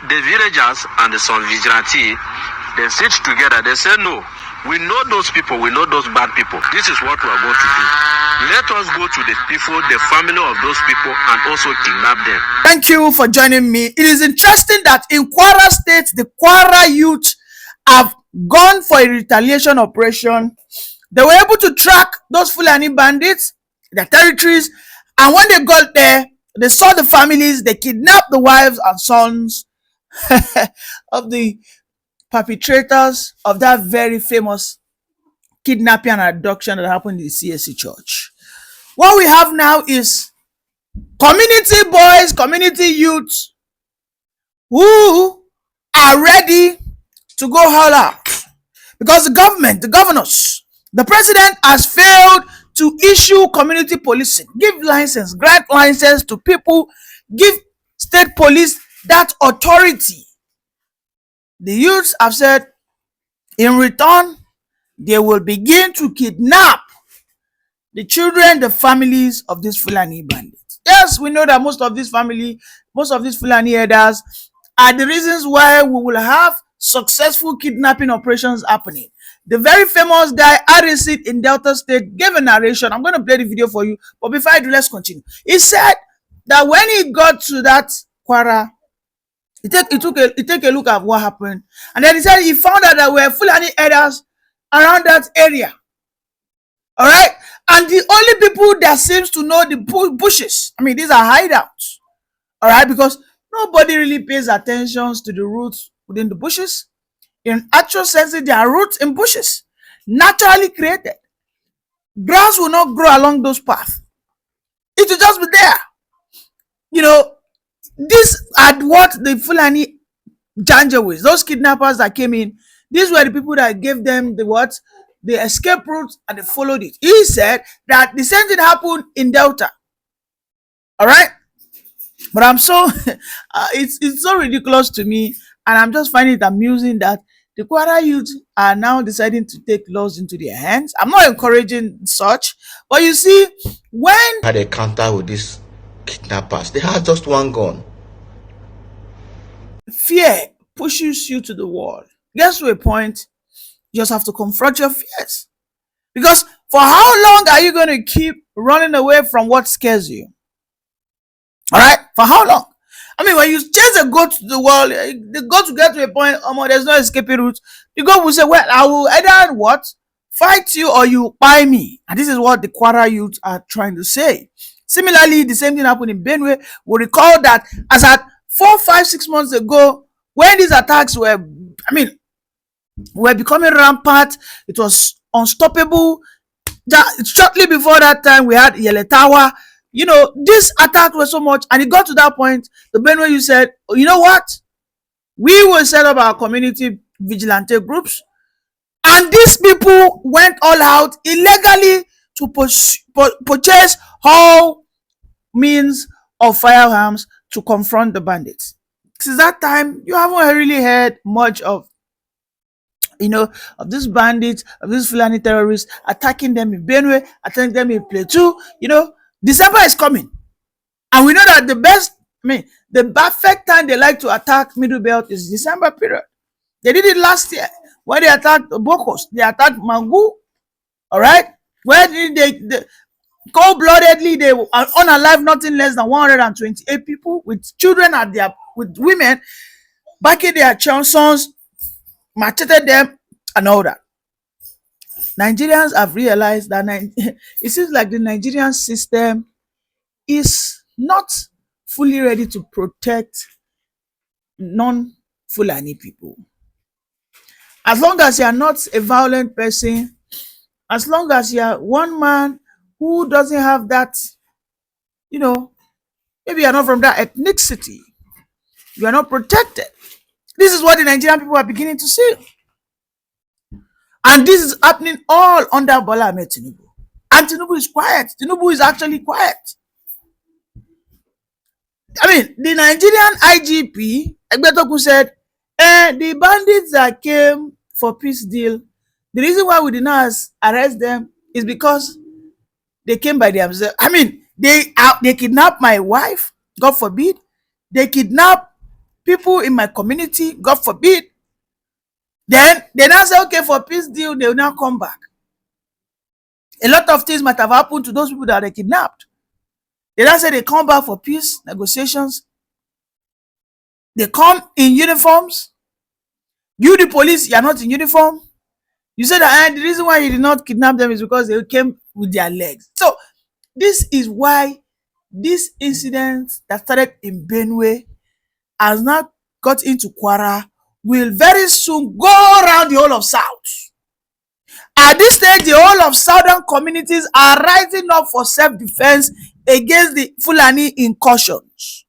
the villagers and the some vigilante, they sit together. They say, no, we know those people, we know those bad people. This is what we are going to do. Let us go to the people, the family of those people, and also kidnap them. Thank you for joining me. It is interesting that in Kwara State, the Kwara youth have gone for a retaliation operation. They were able to track those Fulani bandits, their territories, and when they got there, they saw the families, they kidnapped the wives and sons of the perpetrators of that very famous kidnapping and abduction that happened in the CSC church. What we have now is community boys, community youths who are ready to go all out because the government, the governors, the president has failed to issue community policing, give license, grant license to people, give state police that authority. The youths have said in return, they will begin to kidnap the children, the families of these Fulani bandits. Yes, we know that most of these Fulani herders are the reasons why we will have successful kidnapping operations happening. The very famous guy, Arisid in Delta State, gave a narration. I'm going to play the video for you, but before I do, let's continue. He said that when he got to that Kwara, he take a look at what happened, and then he said he found out that there were Fulani herders around that area. All right, and the only people that seems to know the bushes, I mean, these are hideouts. All right, because nobody really pays attention to the roots within the bushes. In actual sense, there are roots in bushes, naturally created. Grass will not grow along those paths. It will just be there. You know, these are what the Fulani Janjaweeds, those kidnappers that came in, these were the people that gave them the escape route, and they followed it. He said that the same thing happened in Delta. All right, but I'm so it's so ridiculous to me, and I'm just finding it amusing that the Kwara youth are now deciding to take laws into their hands. I'm not encouraging such, but you see, when I had a encounter with these kidnappers, they had just one gun. Fear pushes you to the wall. Gets to a point, you just have to confront your fears. Because for how long are you going to keep running away from what scares you? All right? For how long? I mean, when you chase a goat to the wall, the goat will get to a point, there's no escaping route. The goat will say, well, I will either what? Fight you or you buy me. And this is what the Kwara youth are trying to say. Similarly, the same thing happened in Benue. We recall that as at 4, 5, 6 months ago, when these attacks were becoming rampant, it was unstoppable. Shortly before that time, we had Yeletawa. You know, this attack was so much, and it got to that point, the Benue you said, oh, you know what? We will set up our community vigilante groups, and these people went all out illegally to purchase all means of firearms to confront the bandits. Since that time, you haven't really heard much of these bandits, of these Fulani terrorists attacking them in Benue, attacking them in Plateau. December is coming, and we know that the perfect time they like to attack Middle Belt is December period. They did it last year when they attacked Bokos, they attacked Mangu. All right, where did they cold-bloodedly, they were unalive nothing less than 128 people with children with women backing their sons, macheted them and all that. Nigerians have realized that it seems like the Nigerian system is not fully ready to protect non-Fulani people. As long as you are not a violent person, as long as you are one man who doesn't have that, maybe you are not from that ethnicity, you are not protected. This is what the Nigerian people are beginning to see. And this is happening all under Bola Ahmed Tinubu. And Tinubu is quiet. Tinubu is actually quiet. The Nigerian IGP, Egbetoku, said, the bandits that came for peace deal, the reason why we did not arrest them is because they came by themselves. They kidnapped my wife, God forbid. They kidnapped people in my community, God forbid. Then they now say, okay, for peace deal, they will now come back. A lot of things might have happened to those people that they kidnapped. They now say they come back for peace negotiations. They come in uniforms. You, the police, you are not in uniform. You said that the reason why you did not kidnap them is because they came with their legs. So this is why this incident that started in Benue has now got into Kwara, will very soon go around the whole of South. At this stage, the whole of southern communities are rising up for self-defense against the Fulani incursions.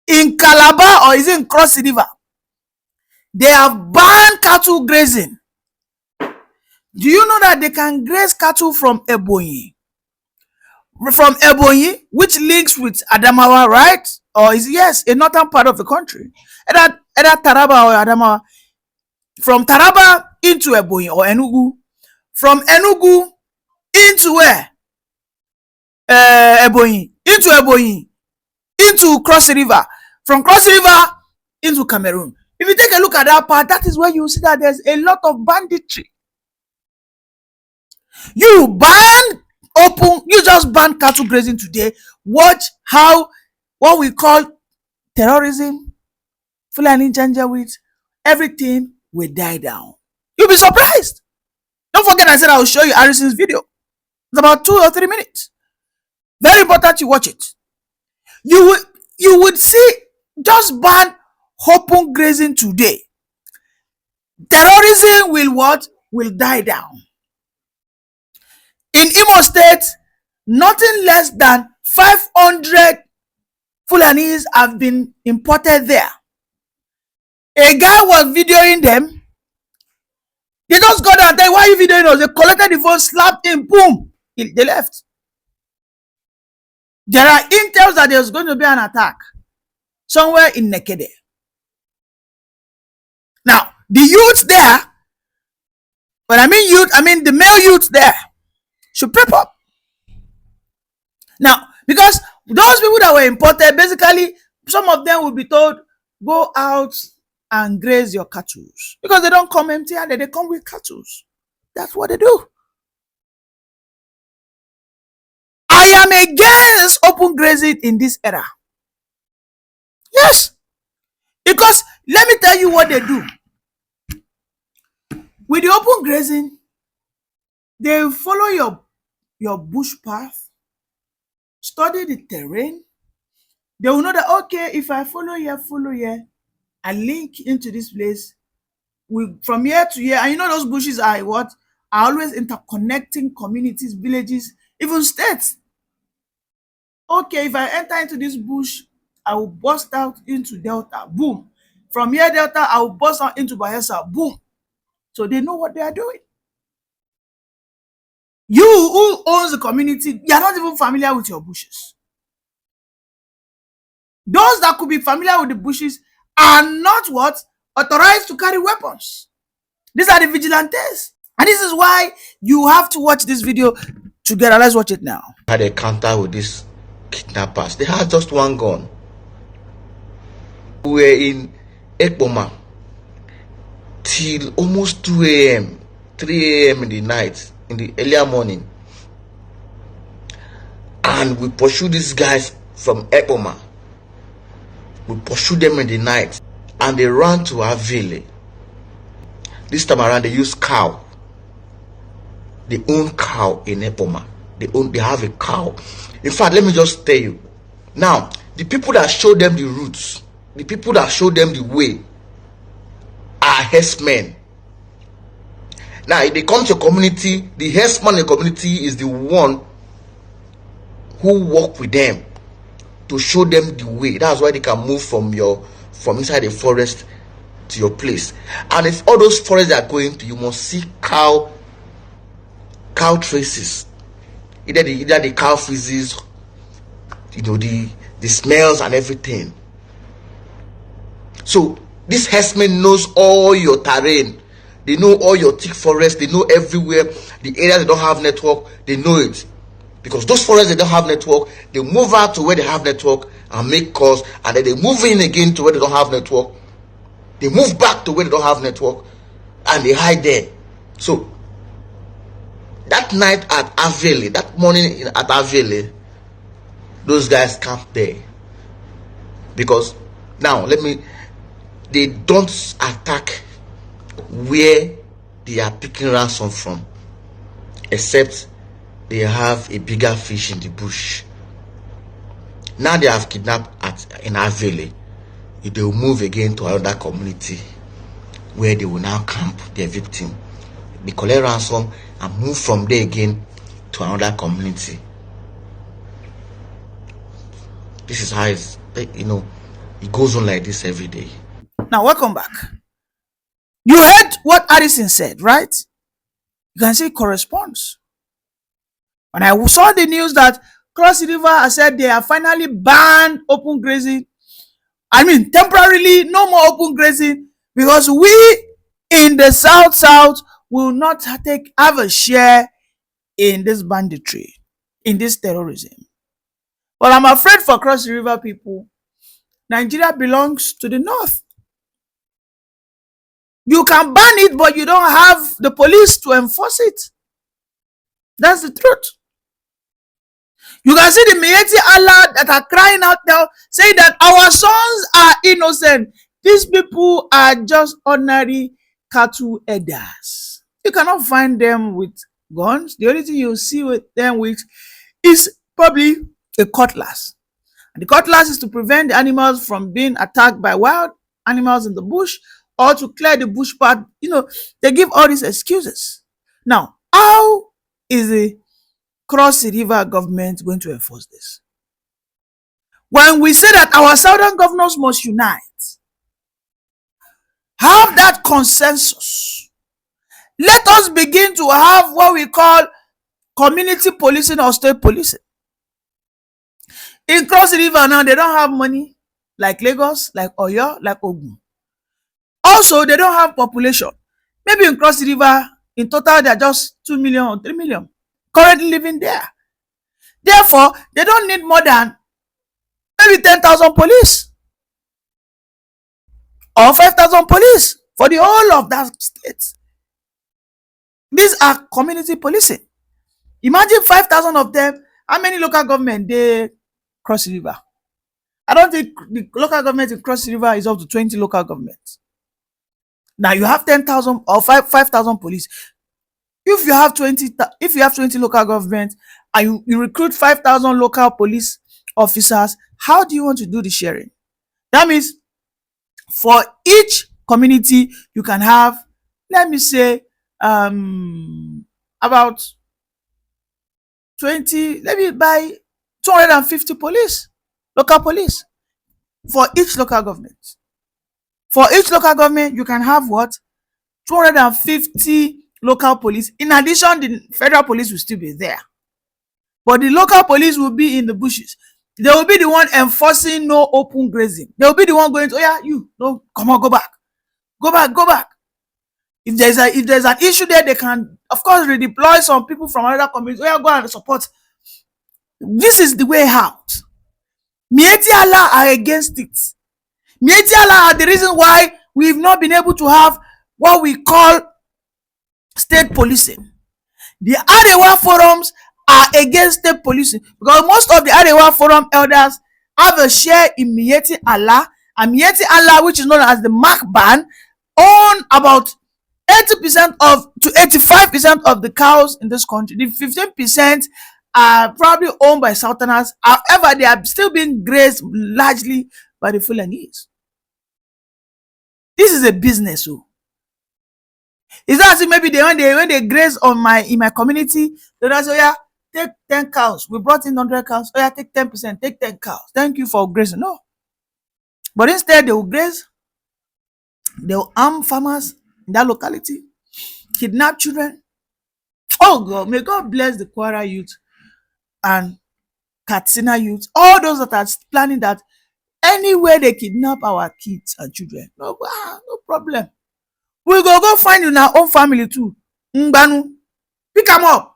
In Calabar, or is it in Cross River, they have banned cattle grazing. Do you know that they can graze cattle from Ebonyi? From Ebonyi, which links with Adamawa, right? Or is, yes, a northern part of the country. Either Taraba or Adamawa. From Taraba into Ebonyi or Enugu. From Enugu into where? Ebonyi. Into Ebonyi. Into Cross River. From Cross River into Cameroon. If you take a look at that part, that is where you see that there's a lot of banditry. You just ban cattle grazing today. Watch how what we call terrorism, Fulani Janjaweed, everything will die down. You'll be surprised. Don't forget I said I will show you Harrison's video. It's about 2 or 3 minutes. Very important you watch it. You would see, just ban open grazing today. Terrorism will what? Will die down. In Imo State, nothing less than 500 Fulanis have been imported there. A guy was videoing them. They just got there and said, why are you videoing us? They collected the phone, slapped him, boom. They left. There are intels that there's going to be an attack somewhere in Nekede. Now, the youths there, when I mean youth, I mean the male youths there, should prep up. Now, because those people that were imported, basically, some of them will be told, go out and graze your cattle. Because they don't come empty handed, they come with cattle. That's what they do. I am against open grazing in this era. Yes. Because let me tell you what they do. With the open grazing, they follow your bush path, study the terrain. They will know that, okay, if I follow here, I link into this place. From here to here, and you know those bushes are what? Are always interconnecting communities, villages, even states. Okay, if I enter into this bush, I will burst out into Delta, boom. From here, Delta, I will burst out into Bayelsa, boom. So they know what they are doing. You who owns the community, you are not even familiar with your bushes. Those that could be familiar with the bushes are not what? Authorized to carry weapons. These are the vigilantes. And this is why you have to watch this video together. Let's watch it now. I had a encounter with these kidnappers. They had just one gun. We were in Ekpoma till almost 2 a.m., 3 a.m. in the night, in the earlier morning. And we pursued these guys from Ekpoma. We pursued them in the night. And they ran to Avile. This time around, they used cow. They own cow in Ekpoma. They have a cow. In fact, let me just tell you. Now, the people that showed them the routes, the people that showed them the way, are herdsmen. Now, if they come to a community, the herdsman in the community is the one who walk with them to show them the way. That's why they can move from inside the forest to your place. And if all those forests they are going to, you must see cow traces. Either the cow feces, the smells and everything. So this herdsman knows all your terrain. They know all your thick forests. They know everywhere. The areas they don't have network, they know it. Because those forests they don't have network, they move out to where they have network and make calls, and then they move in again to where they don't have network. They move back to where they don't have network, and they hide there. So that night at Avele, that morning at Avele, those guys camped there. Because now they don't attack where they are picking ransom from, except they have a bigger fish in the bush. Now they have kidnapped in Avele. They will move again to another community where they will now camp their victim. They collect ransom and move from there again to another community. This is how it goes on like this every day. Now, welcome back. You heard what Addison said, right? You can see it corresponds. When I saw the news that Cross River has said they have finally banned open grazing, I mean temporarily no more open grazing, because we in the South will not have a share in this banditry, in this terrorism. But I'm afraid for Cross River people, Nigeria belongs to the North. You can ban it, but you don't have the police to enforce it. That's the truth. You can see the Miyetti Allah that are crying out now, saying that our sons are innocent. These people are just ordinary cattle herders. You cannot find them with guns. The only thing you see with them with is probably a cutlass. And the cutlass is to prevent the animals from being attacked by wild animals in the bush, or to clear the bush path. They give all these excuses. Now, how is the Cross River government going to enforce this? When we say that our southern governors must unite, have that consensus, let us begin to have what we call community policing or state policing. In Cross River now, they don't have money like Lagos, like Oyo, like Ogun. Also, they don't have population. Maybe in Cross River, in total, they are just 2 million or 3 million currently living there. Therefore, they don't need more than maybe 10,000 police or 5,000 police for the whole of that state. These are community policing. Imagine 5,000 of them. How many local government they Cross River? I don't think the local government in Cross River is up to 20 local governments. Now you have 10,000 or 5,000 police. If you have 20 local governments and you recruit 5,000 local police officers, how do you want to do the sharing? That means for each community you can have, let me say, about 20, maybe by 250 police, local police for each local government. For each local government, you can have what? 250 local police. In addition, the federal police will still be there. But the local police will be in the bushes. They will be the one enforcing no open grazing. They will be the one going to, oh yeah, no, come on, go back. Go back. If there's an issue there, they can, of course, redeploy some people from another community. Oh yeah, go and support. This is the way out. Miyetti Allah are against it. Miyetti Allah are the reason why we've not been able to have what we call state policing. The Arewa forums are against state policing because most of the Arewa forum elders have a share in Miyetti Allah, and Miyetti Allah, which is known as the Mark Ban, own about 80% to 85% of the cows in this country. The 15% are probably owned by Southerners. However, they are still being grazed largely by the Fulanese. This is a business. Is that as if maybe when they graze in my community, they don't say, oh yeah, take 10 cows. We brought in 100 cows. Oh yeah, take 10%, take 10 cows. Thank you for grazing. No. But instead, they will graze. They will arm farmers in that locality, kidnap children. Oh God, may God bless the Kwara youth and Katsina youth, all those that are planning that anywhere they kidnap our kids and children, no problem. We go find in our own family too. Ngbanu, pick them up.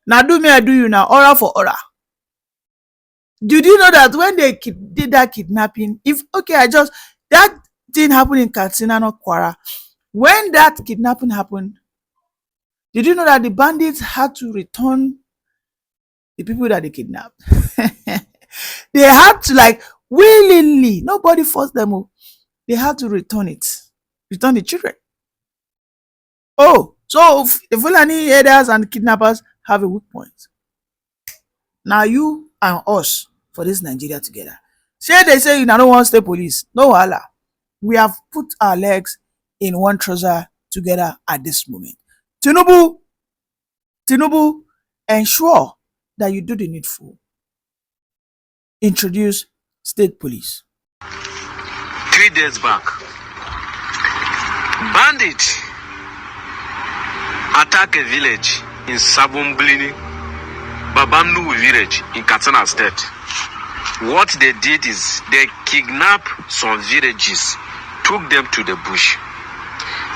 Now do me, I do you now. Aura for aura. Did you know that when they did that kidnapping, that thing happened in Katsina, not Kwara. When that kidnapping happened, did you know that the bandits had to return the people that they kidnapped? They had to, like, willingly, nobody forced them. They had to return the children. Oh, so the Fulani herders and kidnappers have a weak point. Now you and us for this Nigeria together. They say you don't want state police. No wahala. We have put our legs in one trouser together at this moment. Tinubu, ensure that you do the needful. Introduce state police. 3 days back, bandits attack a village in Sabumblini, Babamnu village in Katsina State. What they did is they kidnapped some villages, took them to the bush.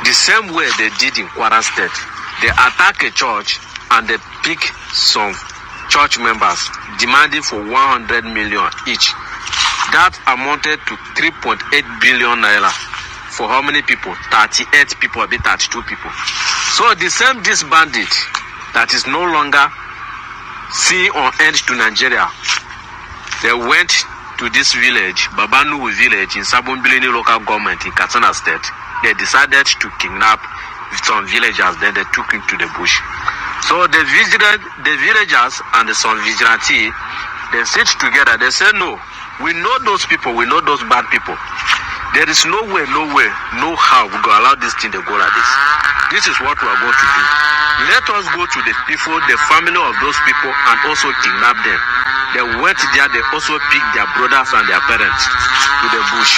The same way they did in Kwara State. They attack a church and they pick some church members, demanding for 100 million each. That amounted to 3.8 billion naira. For how many people? 38 people, a bit 32 people. So the same this bandit that is no longer seen on end to Nigeria, they went to this village, Babanu village in Sabumbilini local government in Katsina State. They decided to kidnap some villagers, then they took him to the bush. So the villagers and some vigilante, they sit together, they say, no, we know those people, we know those bad people. There is no way, no how we go allow this thing to go like this. This is what we are going to do. Let us go to the people, the family of those people, and also kidnap them. They went there, they also picked their brothers and their parents to the bush.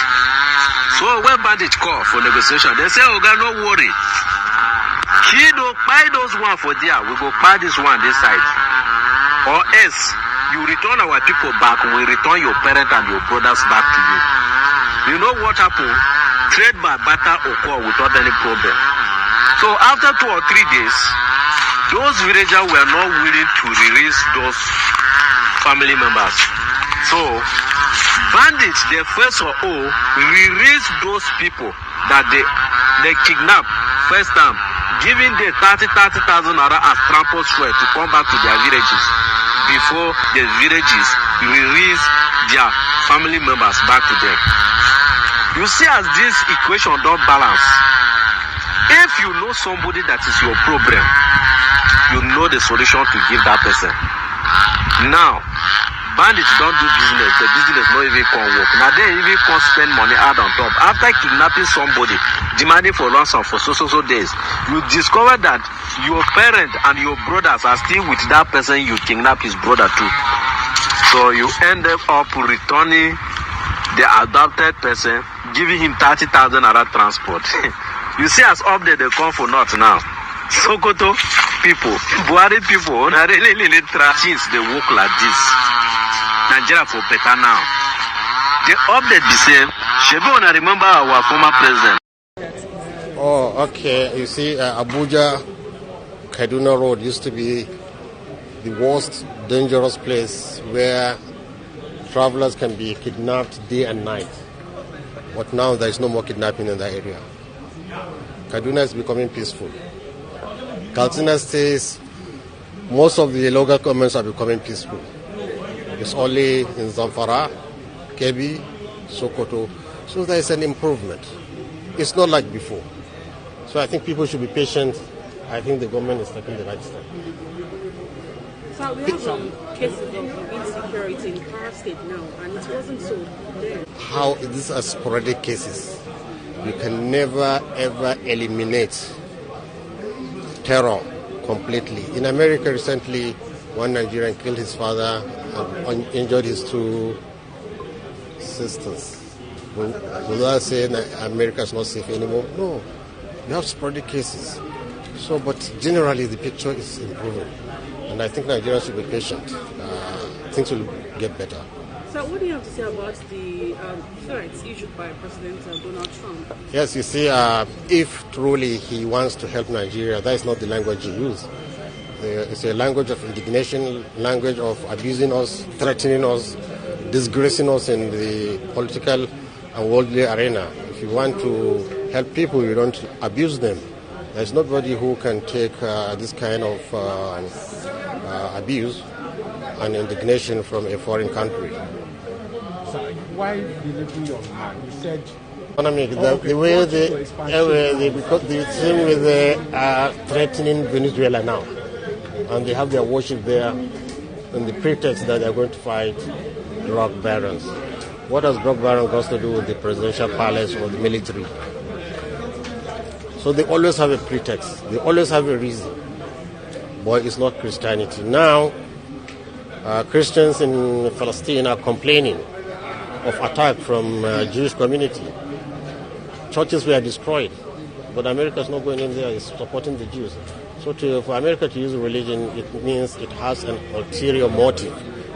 So when bandits call for negotiation, they say, oh God, no worry. He don't buy those one for there, we go buy this one this side. Or else, you return our people back, we return your parents and your brothers back to you. You know what happened? Trade by barter occur without any problem. So after 2 or 3 days, those villagers were not willing to release those family members. So bandits, they first of all release those people that they kidnapped first time, giving them 30,000 naira as transport fare to come back to their villages before the villages release their family members back to them. You see, as this equation don't balance, if you know somebody that is your problem, you know the solution to give that person. Now, bandits don't do business, the business not even can work. Now they even can spend money out on top. After kidnapping somebody, demanding for ransom for so days, you discover that your parent and your brothers are still with that person you kidnapped his brother too. So you end up returning the adopted person, giving him 30,000 naira transport. You see, as up there, they come for not now. Sokoto people, Buhari people, really things they work like this. Nigeria for better now. The update the same. Shebi wanna remember our former president. Oh, okay. You see, Abuja, Kaduna Road used to be the worst dangerous place where travelers can be kidnapped day and night. But now there is no more kidnapping in that area. Kaduna is becoming peaceful. Katsina states, most of the local governments are becoming peaceful. It's only in Zamfara, Kebbi, Sokoto. So there is an improvement. It's not like before. So I think people should be patient. I think the government is taking the right step. So we have some cases of insecurity in Kwara State now, and it wasn't so there. How these are sporadic cases. You can never ever eliminate terror completely. In America recently, one Nigerian killed his father and injured his 2 sisters. Will I say America is not safe anymore? No. You have sporadic cases. So, but generally the picture is improving. And I think Nigerians should be patient. Things will get better. So what do you have to say about the threats issued by President Donald Trump? Yes, you see, if truly he wants to help Nigeria, that is not the language he used. It's a language of indignation, language of abusing us, threatening us. disgracing us in the political and worldly arena. If you want to help people, you don't abuse them. There's nobody who can take this kind of abuse and indignation from a foreign country. So why delivery of man? You said economic, the way because the same with threatening Venezuela now, and they have their worship there on the pretext that they're going to fight drug barons. What has drug baron got to do with the presidential palace or the military? So they always have a pretext. They always have a reason. But it's not Christianity. Now, Christians in Palestine are complaining of attack from Jewish community. Churches were destroyed, but America is not going in there. It's supporting the Jews. So for America to use religion, it means it has an ulterior motive,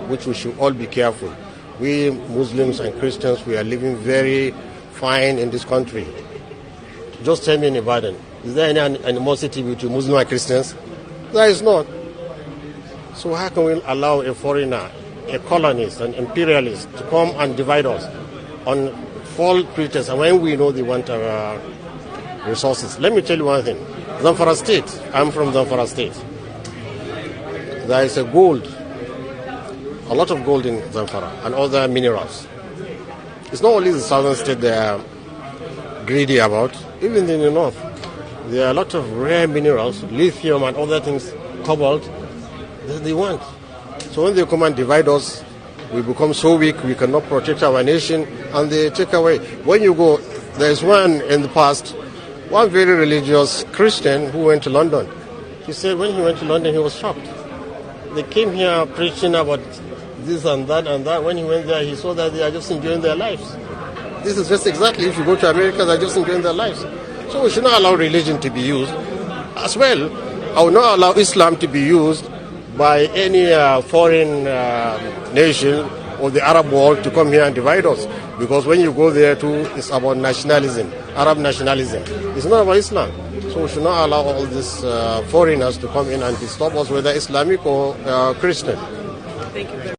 which we should all be careful. We Muslims and Christians, we are living very fine in this country. Just tell me in Ibadan, is there any animosity between Muslims and Christians? There is not. So how can we allow a foreigner, a colonist, an imperialist to come and divide us on false pretense, and when we know they want our resources? Let me tell you one thing. Zamfara State, I'm from Zamfara State. There is a lot of gold in Zamfara and other minerals. It's not only the southern state they are greedy about, even in the north. There are a lot of rare minerals, lithium and other things, cobalt, that they want. So when they come and divide us, we become so weak, we cannot protect our nation, and they take away. When you go, there's one in the past, one very religious Christian who went to London. He said when he went to London, he was shocked. They came here preaching about this and that and that. When he went there, he saw that they are just enjoying their lives. This is just exactly, if you go to America, they're just enjoying their lives. So we should not allow religion to be used. As well, I will not allow Islam to be used by any foreign nation or the Arab world to come here and divide us. Because when you go there too, it's about nationalism, Arab nationalism. It's not about Islam. So we should not allow all these foreigners to come in and disturb us, whether Islamic or Christian. Thank you.